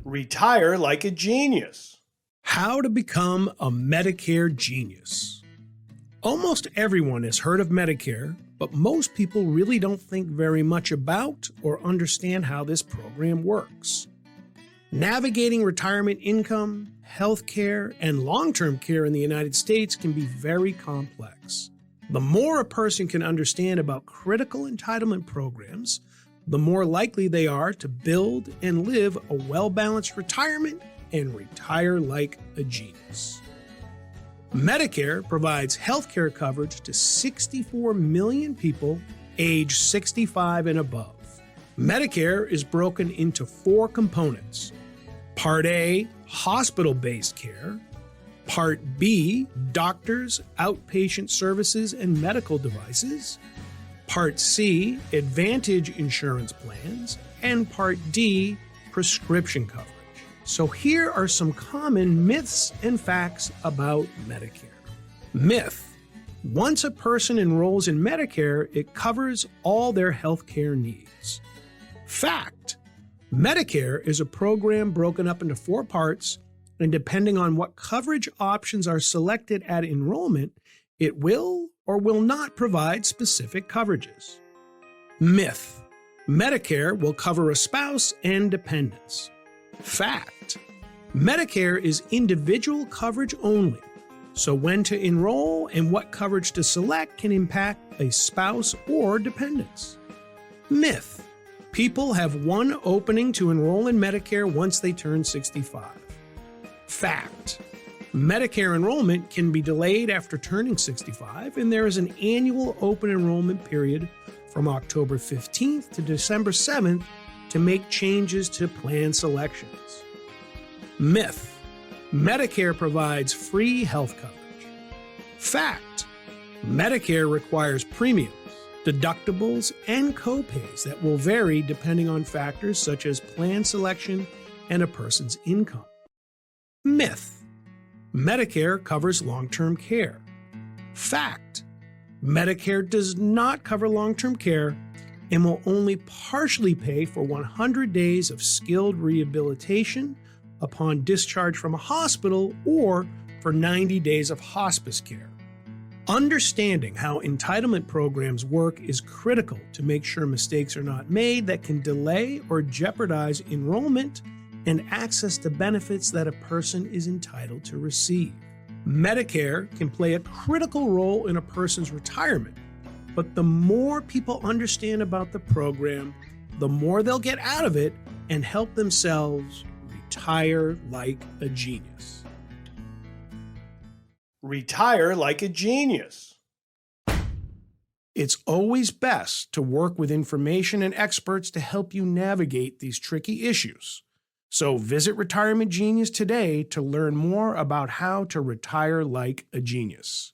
Retire like a genius. How to become a Medicare genius. Almost everyone has heard of Medicare, but most people really don't think very much about or understand how this program works. Navigating retirement income, health care, and long-term care in the United States can be very complex. The more a person can understand about critical entitlement programs, the more likely they are to build and live a well-balanced retirement and retire like a genius. Medicare provides health care coverage to 64 million people age 65 and above. Medicare is broken into 4 components. Part A, hospital-based care. Part B, doctors, outpatient services, and medical devices. Part C, Advantage insurance plans, and Part D, prescription coverage. So here are some common myths and facts about Medicare. Myth: once a person enrolls in Medicare, it covers all their health care needs. Fact: Medicare is a program broken up into 4 parts, and depending on what coverage options are selected at enrollment, it will or will not provide specific coverages. Myth: Medicare will cover a spouse and dependents. Fact: Medicare is individual coverage only, so when to enroll and what coverage to select can impact a spouse or dependents. Myth: People have one opening to enroll in Medicare once they turn 65. Fact: Medicare enrollment can be delayed after turning 65, and there is an annual open enrollment period from October 15th to December 7th to make changes to plan selections. Myth: Medicare provides free health coverage. Fact: Medicare requires premiums, deductibles, and copays that will vary depending on factors such as plan selection and a person's income. Myth: Medicare covers long-term care. Fact: Medicare does not cover long-term care and will only partially pay for 100 days of skilled rehabilitation upon discharge from a hospital or for 90 days of hospice care. Understanding how entitlement programs work is critical to make sure mistakes are not made that can delay or jeopardize enrollment and access to benefits that a person is entitled to receive. Medicare can play a critical role in a person's retirement, but the more people understand about the program, the more they'll get out of it and help themselves retire like a genius. Retire like a genius. It's always best to work with information and experts to help you navigate these tricky issues. So visit Retirement Genius today to learn more about how to retire like a genius.